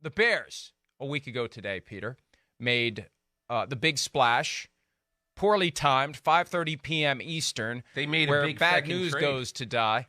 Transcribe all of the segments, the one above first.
the Bears, a week ago today, Peter, made the big splash, poorly timed, 5:30 p.m. Eastern. They made where a big bad fucking news trade. goes to die.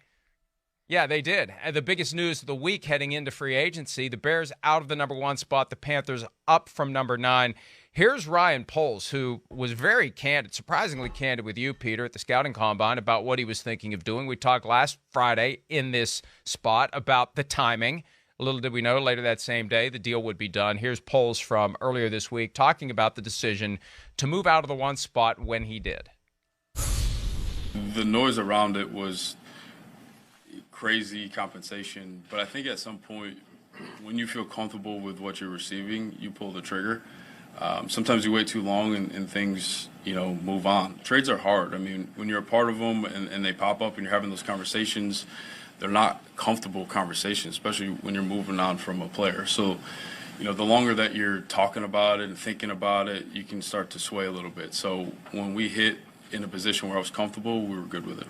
Yeah, they did. And the biggest news of the week heading into free agency, the Bears out of the number 1 spot, the Panthers up from number 9. Here's Ryan Poles, who was very candid, surprisingly candid with you, Peter, at the Scouting Combine about what he was thinking of doing. We talked last Friday in this spot about the timing. Little did we know, later that same day, the deal would be done. Here's Poles from earlier this week talking about the decision to move out of the 1 spot when he did. The noise around it was crazy compensation, but I think at some point, when you feel comfortable with what you're receiving, you pull the trigger. Sometimes you wait too long and things, move on. Trades are hard. I mean, when you're a part of them and they pop up and you're having those conversations, they're not comfortable conversations, especially when you're moving on from a player. So, the longer that you're talking about it and thinking about it, you can start to sway a little bit. So when we hit in a position where I was comfortable, we were good with it.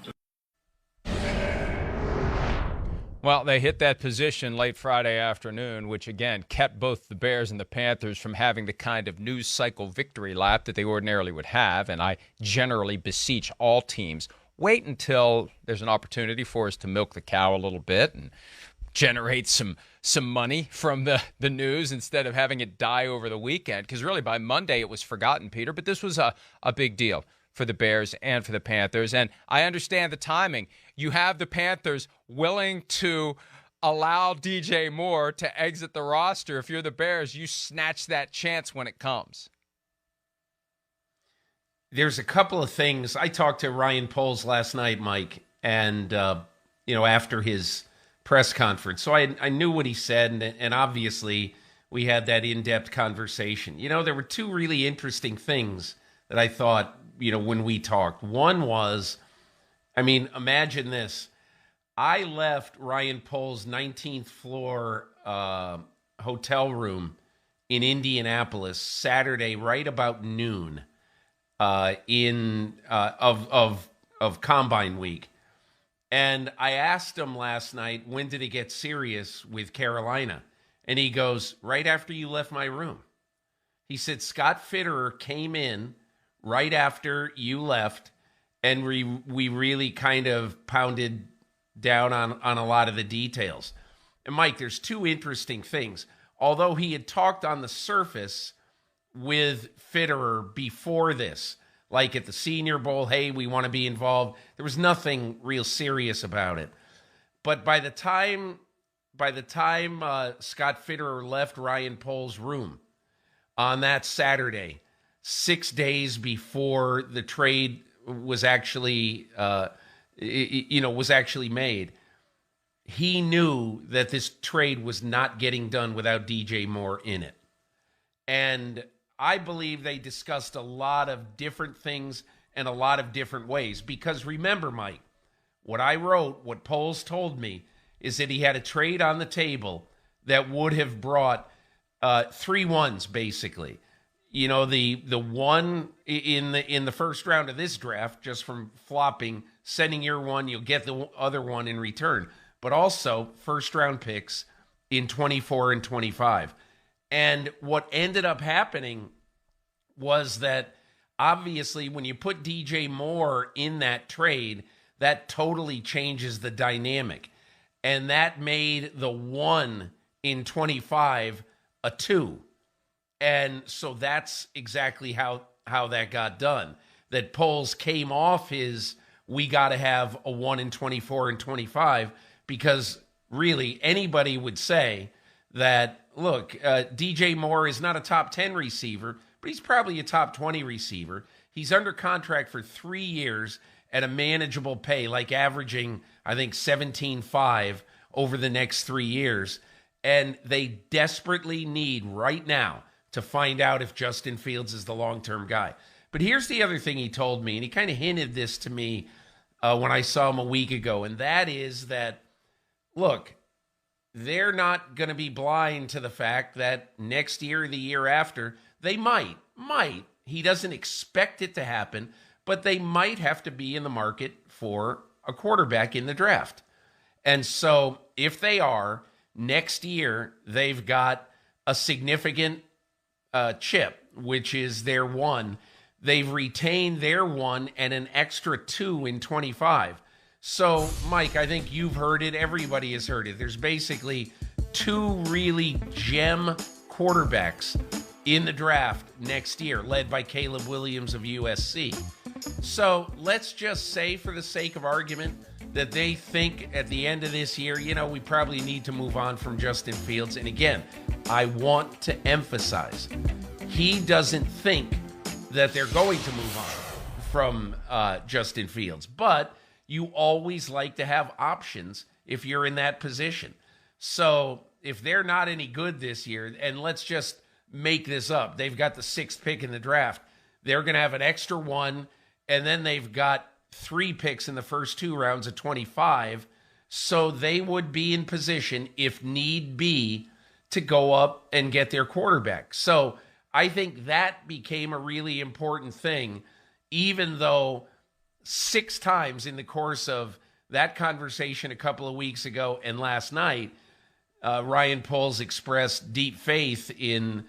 Well, they hit that position late Friday afternoon, which, again, kept both the Bears and the Panthers from having the kind of news cycle victory lap that they ordinarily would have. And I generally beseech all teams, wait until there's an opportunity for us to milk the cow a little bit and generate some money from the news instead of having it die over the weekend. Because really by Monday it was forgotten, Peter. But this was a big deal for the Bears and for the Panthers. And I understand the timing. You have the Panthers willing to allow DJ Moore to exit the roster. If you're the Bears, you snatch that chance when it comes. There's a couple of things. I talked to Ryan Poles last night, Mike, and, after his press conference. So I knew what he said, and obviously we had that in-depth conversation. There were 2 really interesting things that I thought, when we talked. One was, imagine this. I left Ryan Poles' 19th floor hotel room in Indianapolis Saturday right about noon of Combine Week. And I asked him last night, when did it get serious with Carolina? And he goes, right after you left my room. He said, Scott Fitterer came in right after you left, and we really kind of pounded down on a lot of the details. And Mike, there's 2 interesting things. Although he had talked on the surface with Fitterer before this, like at the Senior Bowl, hey, we want to be involved. There was nothing real serious about it. But by the time Scott Fitterer left Ryan Poles' room on that Saturday, 6 days before the trade was actually made, he knew that this trade was not getting done without DJ Moore in it. And I believe they discussed a lot of different things and a lot of different ways. Because remember, Mike, what I wrote, what Poles told me, is that he had a trade on the table that would have brought 3 ones, basically. The one in the first round of this draft, just from flopping, sending your one, you'll get the other one in return. But also first round picks in 24 and 25. And what ended up happening was that obviously when you put DJ Moore in that trade, that totally changes the dynamic. And that made the 1 in 25 a 2. And so that's exactly how that got done. That Poles came off his, we got to have a 1 in 24 and 25, because really anybody would say that, look, DJ Moore is not a top 10 receiver, but he's probably a top 20 receiver. He's under contract for 3 years at a manageable pay, like averaging, I think, 17.5 over the next 3 years. And they desperately need right now to find out if Justin Fields is the long-term guy. But here's the other thing he told me, and he kind of hinted this to me when I saw him a week ago, and that is that, look, they're not going to be blind to the fact that next year or the year after, they might. He doesn't expect it to happen, but they might have to be in the market for a quarterback in the draft. And so if they are, next year they've got a significant chip, which is their one. They've retained their one and an extra 2 in 25. So, Mike, I think you've heard it. Everybody has heard it. There's basically 2 really gem quarterbacks in the draft next year, led by Caleb Williams of USC. So let's just say, for the sake of argument, that they think at the end of this year, we probably need to move on from Justin Fields. And again, I want to emphasize, he doesn't think that they're going to move on from Justin Fields. But you always like to have options if you're in that position. So if they're not any good this year, and let's just make this up, they've got the 6th pick in the draft, they're going to have an extra 1, and then they've got 3 picks in the first 2 rounds of 25. So they would be in position, if need be, to go up and get their quarterback. So I think that became a really important thing, even though 6 times in the course of that conversation a couple of weeks ago and last night, Ryan Poles expressed deep faith in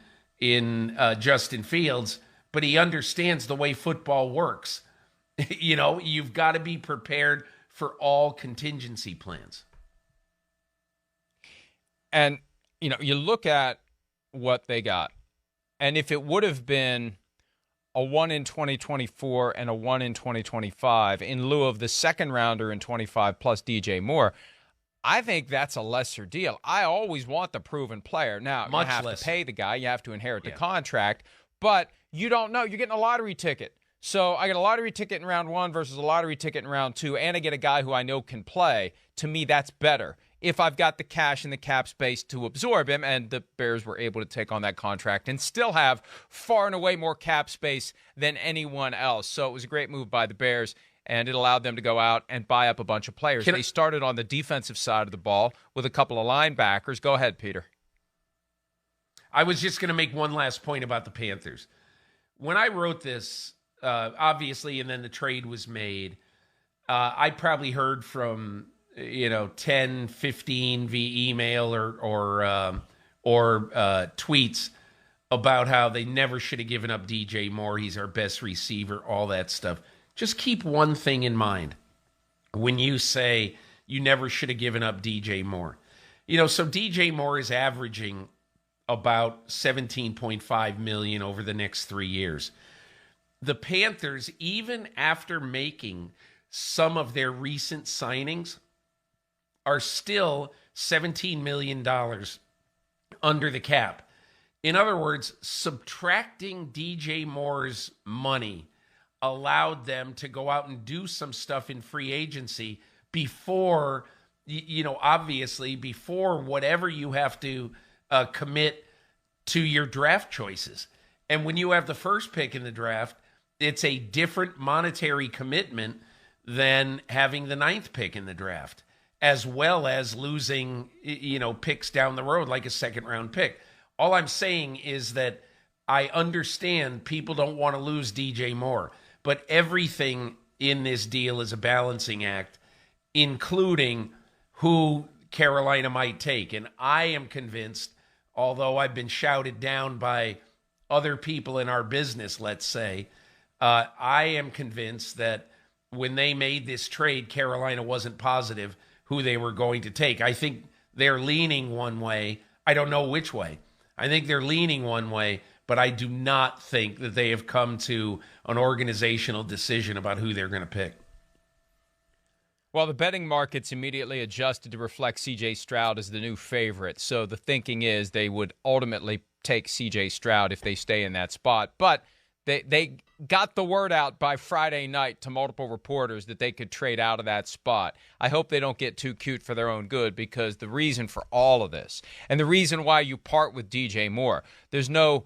Justin Fields, but he understands the way football works. You've got to be prepared for all contingency plans. And, you look at what they got, and if it would have been a 1 in 2024 and a 1 in 2025 in lieu of the second rounder in 25 plus DJ Moore, I think that's a lesser deal. I always want the proven player. Now, you have to pay the guy. You have to inherit the contract. But you don't know. You're getting a lottery ticket. So I get a lottery ticket in round 1 versus a lottery ticket in round 2, and I get a guy who I know can play. To me, that's better if I've got the cash and the cap space to absorb him, and the Bears were able to take on that contract and still have far and away more cap space than anyone else. So it was a great move by the Bears, and it allowed them to go out and buy up a bunch of players. They started on the defensive side of the ball with a couple of linebackers. Go ahead, Peter. I was just going to make one last point about the Panthers. When I wrote this, obviously, and then the trade was made, I probably heard from 10, 15 via email or tweets about how they never should have given up DJ Moore. He's our best receiver, all that stuff. Just keep one thing in mind when you say you never should have given up DJ Moore. So DJ Moore is averaging about $17.5 million over the next 3 years. The Panthers, even after making some of their recent signings, are still $17 million under the cap. In other words, subtracting DJ Moore's money allowed them to go out and do some stuff in free agency before, obviously, before whatever you have to commit to your draft choices. And when you have the first pick in the draft, it's a different monetary commitment than having the 9th pick in the draft, as well as losing, picks down the road, like a second-round pick. All I'm saying is that I understand people don't want to lose DJ Moore, but everything in this deal is a balancing act, including who Carolina might take. And I am convinced, although I've been shouted down by other people in our business, let's say, I am convinced that when they made this trade, Carolina wasn't positive who they were going to take. I think they're leaning one way. I don't know which way. I think they're leaning one way, but I do not think that they have come to an organizational decision about who they're going to pick. Well, the betting markets immediately adjusted to reflect CJ Stroud as the new favorite. So the thinking is they would ultimately take CJ Stroud if they stay in that spot. But they got the word out by Friday night to multiple reporters that they could trade out of that spot. I hope they don't get too cute for their own good, because the reason for all of this, and the reason why you part with DJ Moore, there's no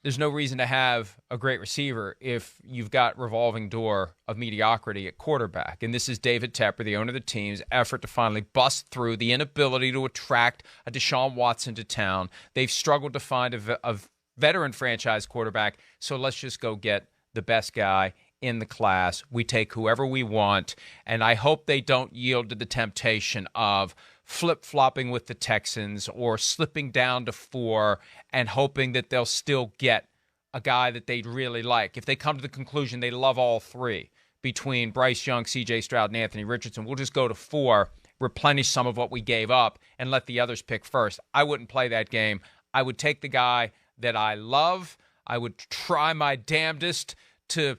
reason to have a great receiver if you've got revolving door of mediocrity at quarterback. And this is David Tepper, the owner of the team's effort to finally bust through the inability to attract a Deshaun Watson to town. They've struggled to find a veteran franchise quarterback, so let's just go get the best guy in the class. We take whoever we want, and I hope they don't yield to the temptation of flip-flopping with the Texans or slipping down to 4 and hoping that they'll still get a guy that they'd really like. If they come to the conclusion they love all three between Bryce Young, CJ Stroud, and Anthony Richardson, we'll just go to 4, replenish some of what we gave up, and let the others pick first. I wouldn't play that game. I would take the guy that I love. I would try my damnedest to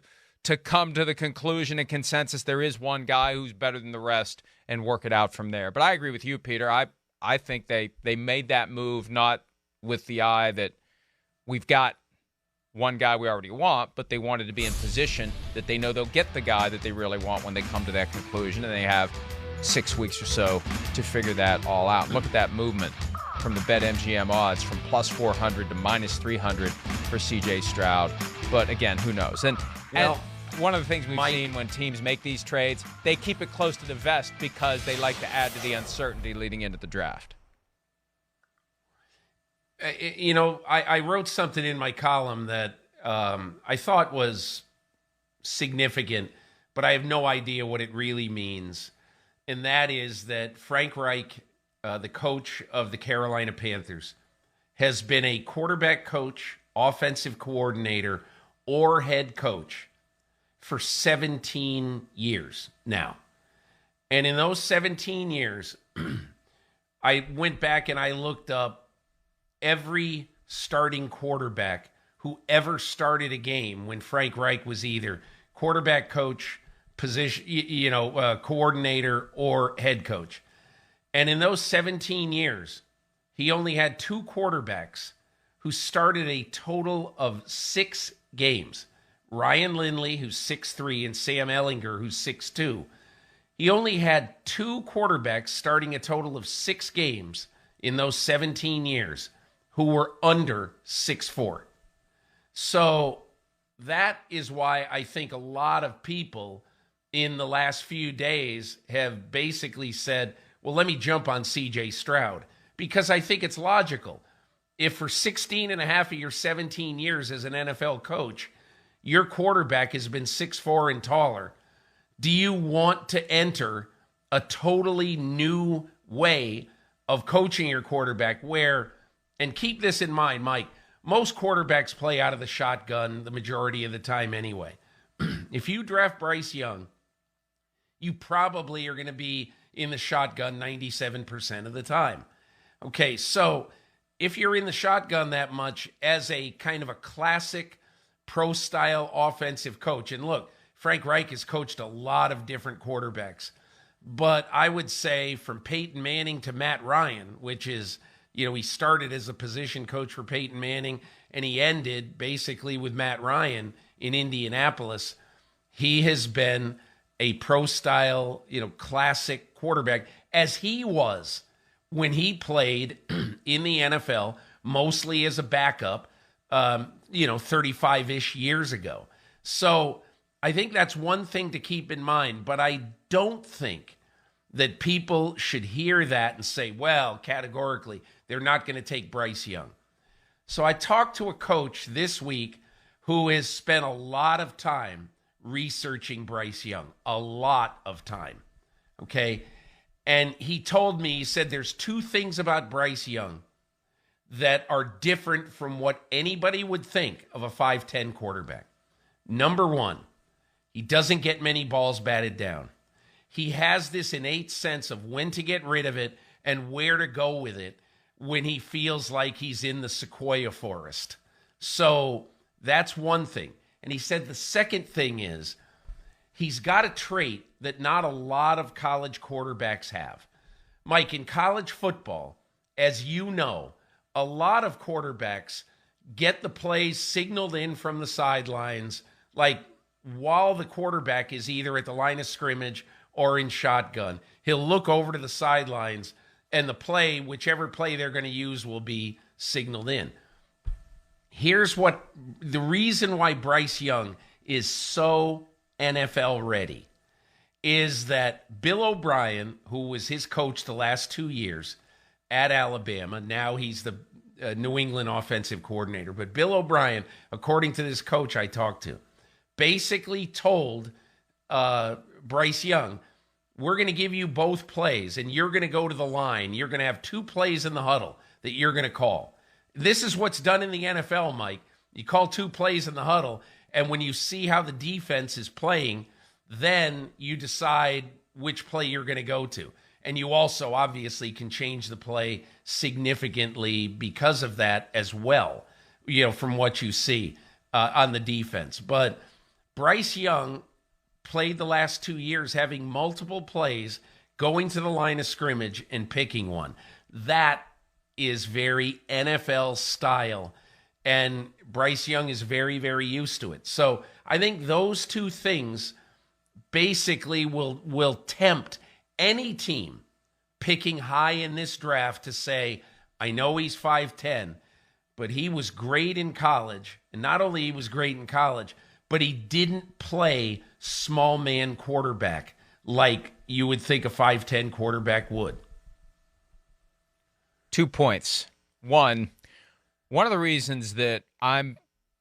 come to the conclusion and consensus there is one guy who's better than the rest and work it out from there. But I agree with you, Peter. I think they made that move not with the eye that we've got one guy we already want, but they wanted to be in position that they know they'll get the guy that they really want when they come to that conclusion, and they have 6 weeks or so to figure that all out. Look at that movement from the BetMGM odds from plus 400 to minus 300 for CJ Stroud. But again, who knows? And one of the things we've seen when teams make these trades, they keep it close to the vest because they like to add to the uncertainty leading into the draft. I wrote something in my column that I thought was significant, but I have no idea what it really means. And that is that Frank Reich, the coach of the Carolina Panthers, has been a quarterback coach, offensive coordinator, or head coach for 17 years now. And in those 17 years, I went back and I looked up every starting quarterback who ever started a game when Frank Reich was either quarterback coach, position, coordinator, or head coach. And in those 17 years, he only had 2 quarterbacks who started a total of 6 games. Ryan Lindley, who's 6'3", and Sam Ehlinger, who's 6'2". He only had 2 quarterbacks starting a total of 6 games in those 17 years who were under 6'4". So that is why I think a lot of people in the last few days have basically said, well, let me jump on CJ Stroud, because I think it's logical. If for 16 and a half of your 17 years as an NFL coach, your quarterback has been 6'4" and taller, do you want to enter a totally new way of coaching your quarterback where, and keep this in mind, Mike, most quarterbacks play out of the shotgun the majority of the time anyway. If you draft Bryce Young, you probably are going to be in the shotgun 97% of the time. Okay, so if you're in the shotgun that much as a kind of a classic pro-style offensive coach, and look, Frank Reich has coached a lot of different quarterbacks, but I would say from Peyton Manning to Matt Ryan, which is, he started as a position coach for Peyton Manning, and he ended basically with Matt Ryan in Indianapolis. He has been a pro-style, classic quarterback, as he was when he played in the NFL, mostly as a backup, 35-ish years ago. So I think that's one thing to keep in mind, but I don't think that people should hear that and say, well, categorically, they're not going to take Bryce Young. So I talked to a coach this week who has spent a lot of time researching Bryce Young, a lot of time, okay? And he told me, he said, there's 2 things about Bryce Young that are different from what anybody would think of a 5'10" quarterback. Number 1, he doesn't get many balls batted down. He has this innate sense of when to get rid of it and where to go with it when he feels like he's in the sequoia forest. So that's one thing. And he said the second thing is he's got a trait that not a lot of college quarterbacks have. Mike, in college football, as you know, a lot of quarterbacks get the plays signaled in from the sidelines, like while the quarterback is either at the line of scrimmage or in shotgun. He'll look over to the sidelines, and the play, whichever play they're going to use, will be signaled in. Here's what the reason why Bryce Young is so NFL ready is that Bill O'Brien, who was his coach the last 2 years at Alabama, now he's the New England offensive coordinator. But Bill O'Brien, according to this coach I talked to, basically told Bryce Young, we're going to give you both plays, and you're going to go to the line. You're going to have 2 plays in the huddle that you're going to call. This is what's done in the NFL, Mike. You call 2 plays in the huddle, and when you see how the defense is playing, then you decide which play you're going to go to. And you also obviously can change the play significantly because of that as well, from what you see on the defense. But Bryce Young played the last 2 years having multiple plays, going to the line of scrimmage and picking one. That is very NFL style, and Bryce Young is very, very used to it. So I think those 2 things basically will tempt any team picking high in this draft to say, I know he's 5'10", but he was great in college. And not only he was great in college, but he didn't play small man quarterback like you would think a 5'10" quarterback would. 2 points. One of the reasons that I'm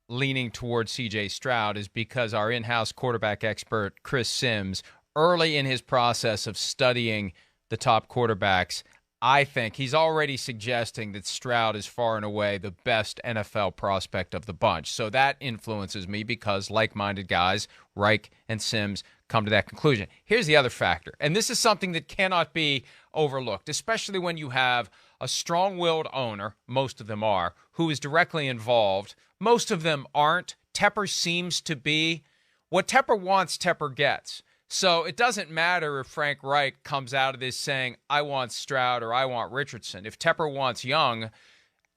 leaning towards CJ Stroud is because our in-house quarterback expert, Chris Sims, early in his process of studying the top quarterbacks, I think he's already suggesting that Stroud is far and away the best NFL prospect of the bunch. So that influences me because like-minded guys, Reich and Sims, come to that conclusion. Here's the other factor, and this is something that cannot be overlooked, especially when you have a strong-willed owner, most of them are, who is directly involved. Most of them aren't. Tepper seems to be. What Tepper wants, Tepper gets. So it doesn't matter if Frank Reich comes out of this saying, I want Stroud or I want Richardson. If Tepper wants Young,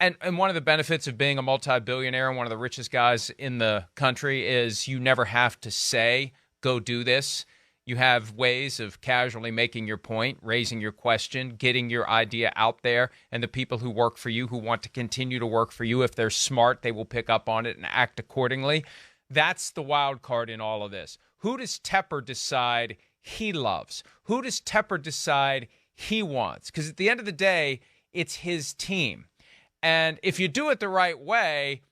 and one of the benefits of being a multi-billionaire and one of the richest guys in the country is you never have to say, go do this. You have ways of casually making your point, raising your question, getting your idea out there, and the people who work for you, who want to continue to work for you, if they're smart, they will pick up on it and act accordingly. That's the wild card in all of this. Who does Tepper decide he loves? Who does Tepper decide he wants? Because at the end of the day, it's his team. And if you do it the right way,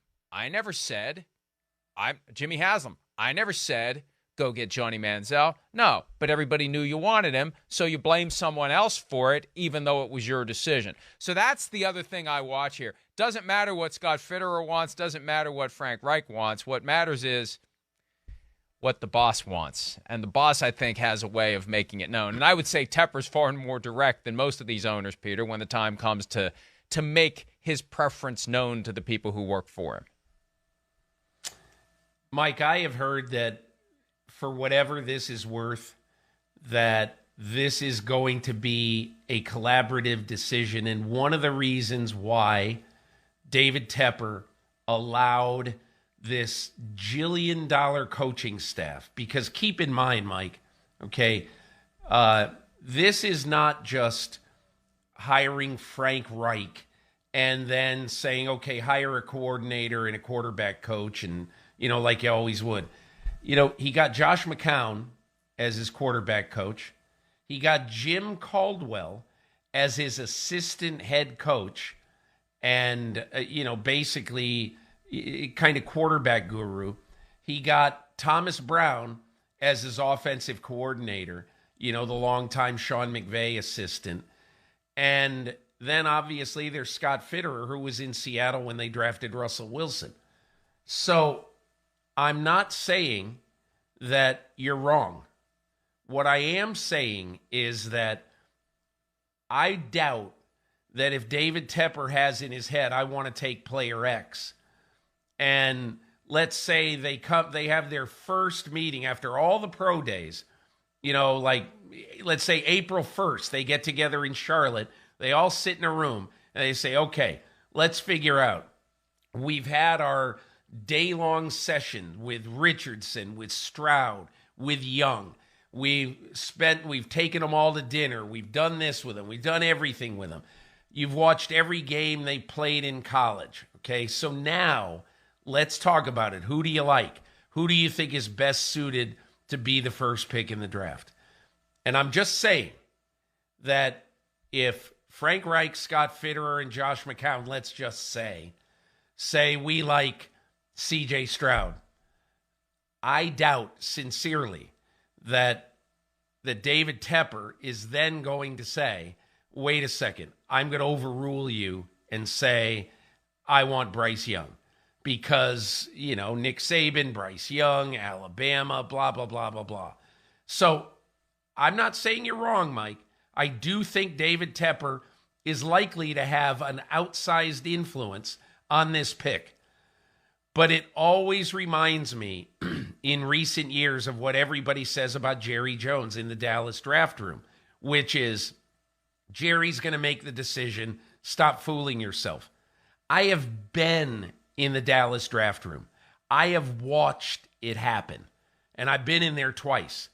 Jimmy Haslam, I never said, go get Johnny Manziel. No, but everybody knew you wanted him, so you blame someone else for it, even though it was your decision. So that's the other thing I watch here. Doesn't matter what Scott Fitterer wants, doesn't matter what Frank Reich wants. What matters is what the boss wants. And the boss, I think, has a way of making it known. And I would say Tepper's far more direct than most of these owners, Peter, when the time comes to make his preference known to the people who work for him. Mike, I have heard that for whatever this is worth, that this is going to be a collaborative decision. And one of the reasons why David Tepper allowed this jillion-dollar coaching staff, because keep in mind, Mike, okay, this is not just hiring Frank Reich and then saying, okay, hire a coordinator and a quarterback coach and, like you always would. He got Josh McCown as his quarterback coach. He got Jim Caldwell as his assistant head coach and, basically kind of quarterback guru. He got Thomas Brown as his offensive coordinator, the longtime Sean McVay assistant. And then obviously there's Scott Fitterer, who was in Seattle when they drafted Russell Wilson. So I'm not saying that you're wrong. What I am saying is that I doubt that if David Tepper has in his head, I want to take player X, and let's say they have their first meeting after all the pro days, let's say April 1st, they get together in Charlotte, they all sit in a room, and they say, okay, let's figure out. We've had our day-long session with Richardson, with Stroud, with Young. We've taken them all to dinner. We've done this with them. We've done everything with them. You've watched every game they played in college. Okay, so now let's talk about it. Who do you like? Who do you think is best suited to be the first pick in the draft? And I'm just saying that if Frank Reich, Scott Fitterer, and Josh McCown, let's just say we like CJ Stroud, I doubt sincerely that that David Tepper is then going to say, wait a second, I'm going to overrule you and say, I want Bryce Young. Because, Nick Saban, Bryce Young, Alabama, blah, blah, blah, blah, blah. So I'm not saying you're wrong, Mike. I do think David Tepper is likely to have an outsized influence on this pick. But it always reminds me in recent years of what everybody says about Jerry Jones in the Dallas draft room, which is Jerry's going to make the decision. Stop fooling yourself. I have been in the Dallas draft room. I have watched it happen. And I've been in there twice.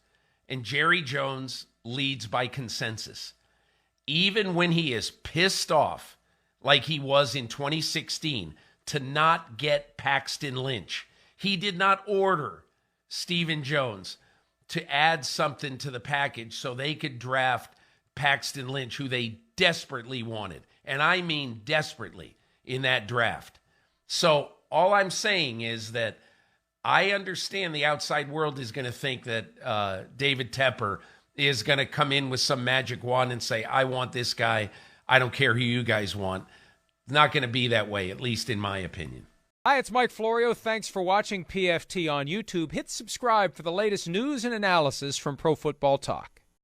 And Jerry Jones leads by consensus. Even when he is pissed off, like he was in 2016, to not get Paxton Lynch. He did not order Stephen Jones to add something to the package so they could draft Paxton Lynch, who they desperately wanted. And I mean desperately in that draft. So all I'm saying is that I understand the outside world is going to think that David Tepper is going to come in with some magic wand and say, I want this guy. I don't care who you guys want. It's not going to be that way, at least in my opinion. Hi, it's Mike Florio. Thanks for watching PFT on YouTube. Hit subscribe for the latest news and analysis from Pro Football Talk.